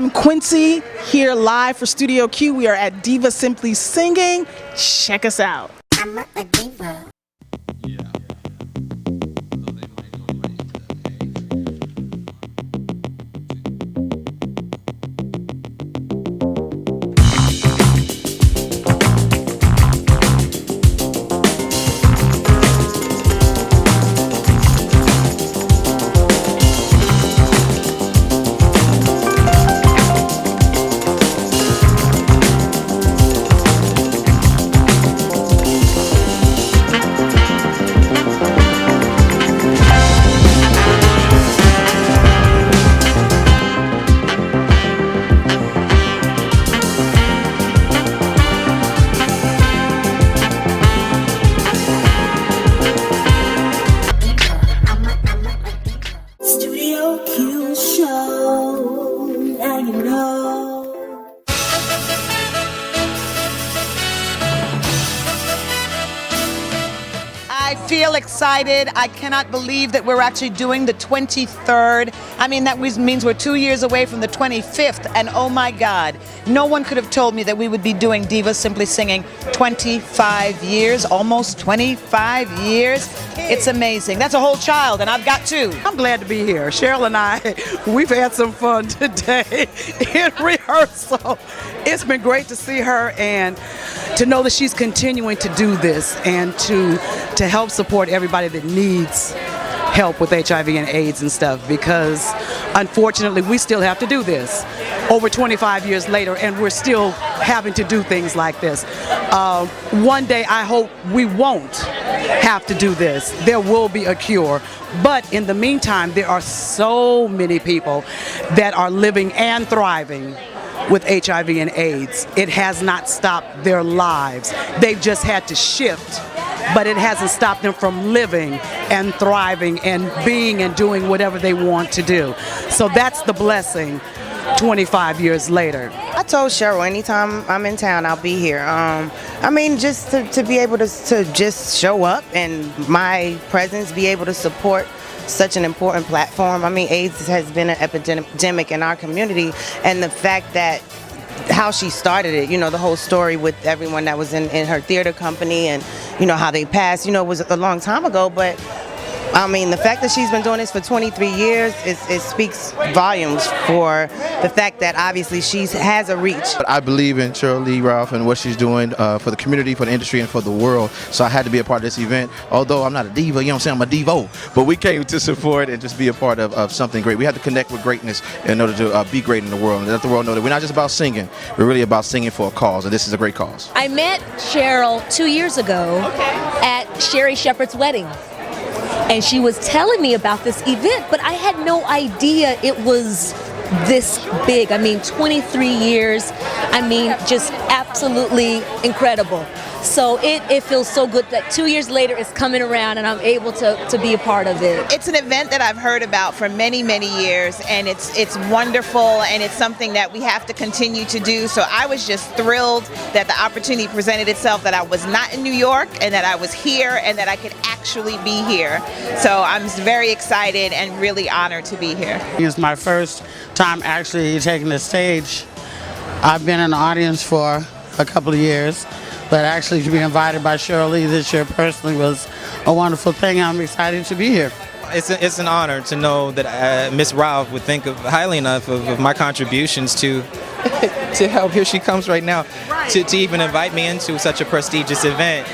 I'm Quincy, here live for Studio Q. We are at DIVAS Simply Singing. Check us out. I'm not a diva. Yeah. Studio Q show. Now you know. I feel excited. I cannot believe that we're actually doing the 23rd. I mean, that means we're 2 years away from the 25th. And oh my God, no one could have told me that we would be doing DIVAS Simply Singing 25 years, almost 25 years. It's amazing. That's a whole child, and I've got two. I'm glad to be here. Sheryl and I, we've had some fun today in rehearsal. It's been great to see her and to know that she's continuing to do this and to help support everybody that needs help with HIV and AIDS and stuff, because unfortunately we still have to do this over 25 years later, and we're still having to do things like this. One day I hope we won't have to do this. There will be a cure, but in the meantime there are so many people that are living and thriving with HIV and AIDS. It has not stopped their lives. They've just had to shift, but it hasn't stopped them from living and thriving and being and doing whatever they want to do. So that's the blessing 25 years later. I told Sheryl anytime I'm in town I'll be here. I mean, just to be able to just show up and my presence be able to support such an important platform. I mean, AIDS has been an epidemic in our community, and the fact that how she started it, you know, the whole story with everyone that was in her theater company and, you know, how they passed, you know, it was a long time ago, but I mean, the fact that she's been doing this for 23 years, it speaks volumes for the fact that obviously she has a reach. I believe in Sheryl Lee Ralph and what she's doing for the community, for the industry, and for the world. So I had to be a part of this event. Although I'm not a diva, you know what I'm saying, I'm a divo. But we came to support and just be a part of something great. We had to connect with greatness in order to be great in the world. And let the world know that we're not just about singing, we're really about singing for a cause. And this is a great cause. I met Sheryl 2 years ago at Sherry Shepherd's wedding. And she was telling me about this event, but I had no idea it was this big. I mean, 23 years, I mean, just absolutely incredible. So it feels so good that 2 years later it's coming around and I'm able to be a part of it. It's an event that I've heard about for many, many years, and it's wonderful, and it's something that we have to continue to do. So I was just thrilled that the opportunity presented itself, that I was not in New York and that I was here and that I could actually be here. So I'm very excited and really honored to be here. It's my first time actually taking the stage. I've been in the audience for a couple of years, but actually to be invited by Sheryl Lee this year personally was a wonderful thing. I'm excited to be here. It's an honor to know that Miss Ralph would think highly enough of my contributions to help. Here she comes right now to even invite me into such a prestigious event.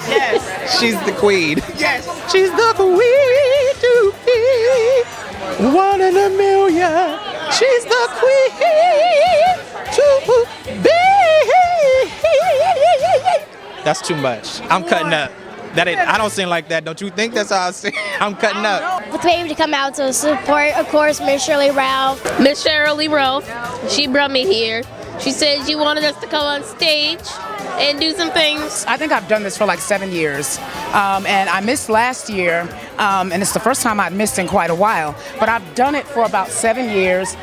Yes, she's the queen. Yes, she's the queen to be 1 in a million. She's the queen to be. That's too much. I'm cutting up. I don't sing like that. Don't you think that's how I sing? I'm cutting up. For the baby to come out to support, of course, Miss Sheryl Lee Ralph. Miss Sheryl Lee Ralph, she brought me here. She said she wanted us to come on stage and do some things. I think I've done this for like 7 years, and I missed last year, and it's the first time I've missed in quite a while, but I've done it for about 7 years.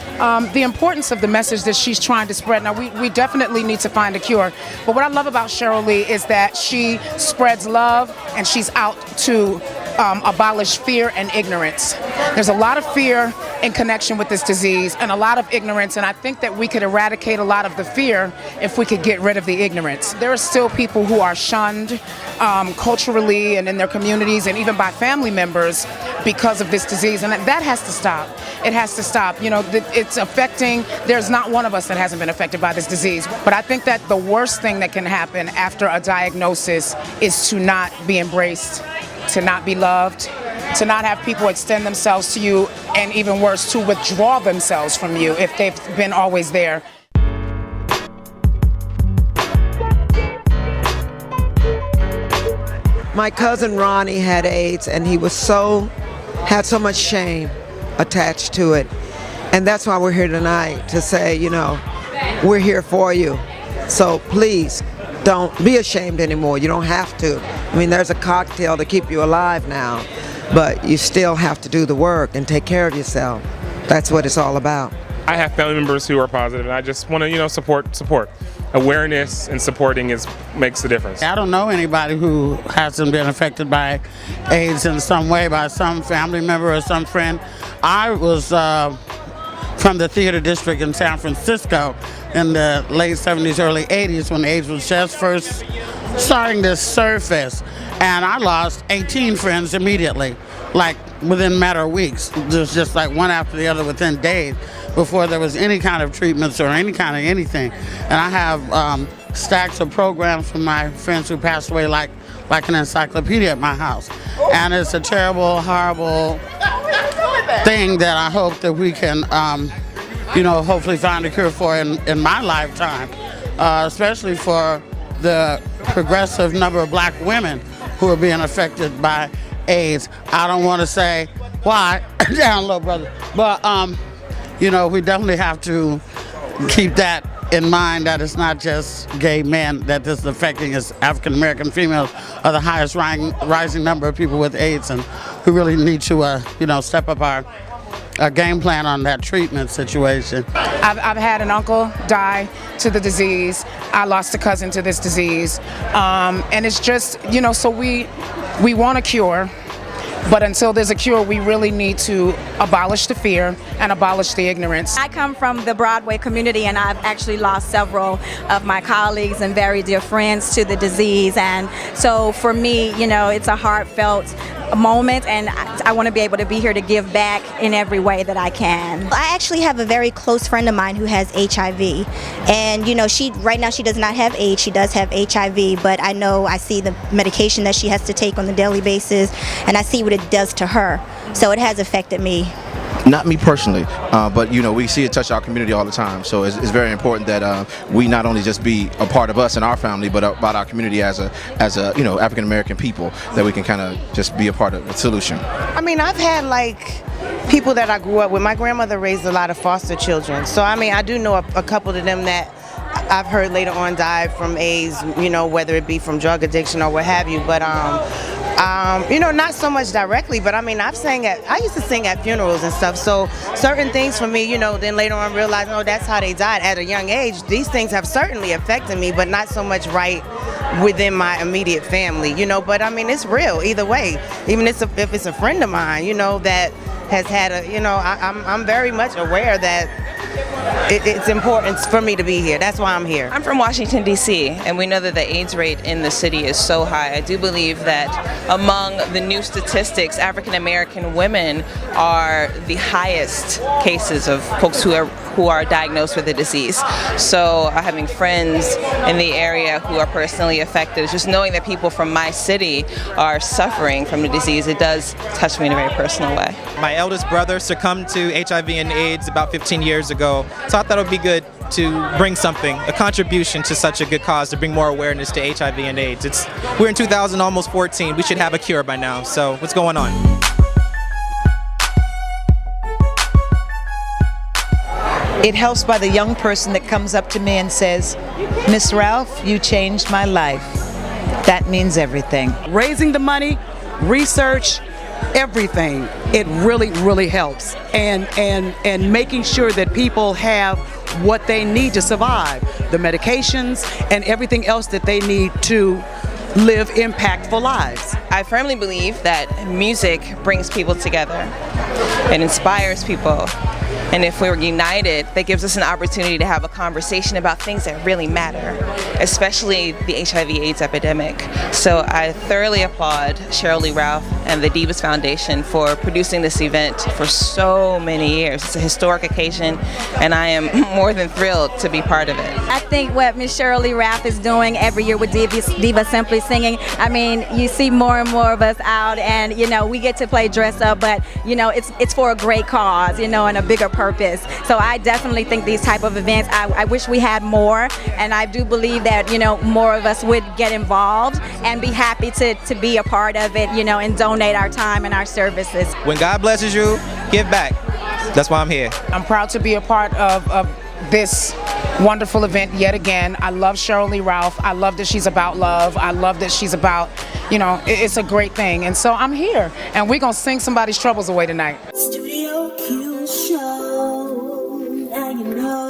The importance of the message that she's trying to spread, now we definitely need to find a cure, but what I love about Sheryl Lee is that she spreads love and she's out to abolish fear and ignorance. There's a lot of fear in connection with this disease and a lot of ignorance, and I think that we could eradicate a lot of the fear if we could get rid of the ignorance. There are still people who are shunned culturally and in their communities and even by family members because of this disease, and that has to stop. It has to stop. You know, it's affecting, there's not one of us that hasn't been affected by this disease, but I think that the worst thing that can happen after a diagnosis is to not be embraced, to not be loved, to not have people extend themselves to you, and even worse, to withdraw themselves from you if they've been always there. My cousin Ronnie had AIDS, and he was had so much shame attached to it. And that's why we're here tonight, to say, you know, we're here for you. So please, don't be ashamed anymore. You don't have to. I mean, there's a cocktail to keep you alive now, but you still have to do the work and take care of yourself. That's what it's all about. I have family members who are positive, and I just want to, you know, support. Awareness and supporting makes a difference. I don't know anybody who hasn't been affected by AIDS in some way, by some family member or some friend. I was from the theater district in San Francisco in the late 70s, early 80s when AIDS was just first starting to surface. And I lost 18 friends immediately, like within a matter of weeks. There's just like one after the other within days before there was any kind of treatments or any kind of anything. And I have stacks of programs from my friends who passed away like an encyclopedia at my house. And it's a terrible, horrible thing that I hope that we can, you know, hopefully find a cure for in my lifetime, especially for the progressive number of black women who are being affected by AIDS. I don't want to say why, down low, brother, but you know, we definitely have to keep that in mind, that it's not just gay men that this is affecting. Is African American females are the highest rising number of people with AIDS, and we really need to you know, step up our game plan on that treatment situation. I've had an uncle die to the disease. I lost a cousin to this disease, and it's just, you know, so we want a cure. But until there's a cure, we really need to abolish the fear and abolish the ignorance. I come from the Broadway community, and I've actually lost several of my colleagues and very dear friends to the disease. And so for me, you know, it's a heartfelt moment, and I want to be able to be here to give back in every way that I can. I actually have a very close friend of mine who has HIV, and you know, right now she does not have AIDS, she does have HIV, but I see the medication that she has to take on a daily basis, and I see what it does to her, so it has affected me. Not me personally, but you know, we see it touch our community all the time. So it's very important that we not only just be a part of us and our family, but about our community as a you know, African American people, that we can kind of just be a part of the solution. I mean, I've had like people that I grew up with. My grandmother raised a lot of foster children, so I mean, I do know a couple of them that I've heard later on died from AIDS, you know, whether it be from drug addiction or what have you. But you know, not so much directly, but I mean, I used to sing at funerals and stuff, so certain things for me, you know, then later on realizing, oh, that's how they died at a young age. These things have certainly affected me, but not so much right within my immediate family, you know. But I mean, it's real either way, even if it's a friend of mine, you know, that has had a, you know, I'm very much aware that it's important for me to be here. That's why I'm here. I'm from Washington, D.C., and we know that the AIDS rate in the city is so high. I do believe that among the new statistics, African American women are the highest cases of folks who are diagnosed with the disease. So having friends in the area who are personally affected, just knowing that people from my city are suffering from the disease, it does touch me in a very personal way. My eldest brother succumbed to HIV and AIDS about 15 years ago, so I thought it would be good to bring something, a contribution to such a good cause, to bring more awareness to HIV and AIDS. We're in 2000, almost 14. We should have a cure by now. So what's going on? It helps by the young person that comes up to me and says, "Miss Ralph, you changed my life." That means everything. Raising the money, research, everything, it really, really helps. And making sure that people have what they need to survive, the medications and everything else that they need to live impactful lives. I firmly believe that music brings people together. It inspires people. And if we're united, that gives us an opportunity to have a conversation about things that really matter, especially the HIV/AIDS epidemic. So I thoroughly applaud Sheryl Lee Ralph and the DIVAS Foundation for producing this event for so many years. It's a historic occasion, and I am more than thrilled to be part of it. I think what Miss Sheryl Lee Ralph is doing every year with DIVAS Simply Singing, I mean, you see more and more of us out, and you know, we get to play dress up, but you know, it's for a great cause, you know, and a bigger purpose. So I definitely think these type of events, I wish we had more, and I do believe that, you know, more of us would get involved and be happy to be a part of it, you know, and donate our time and our services. When God blesses you, give back. That's why I'm here. I'm proud to be a part of this wonderful event yet again. I love Sheryl Lee Ralph. I love that she's about love. I love that she's about, you know, it's a great thing. And so I'm here, and we're going to sing somebody's troubles away tonight. Studio Q Show, now you know.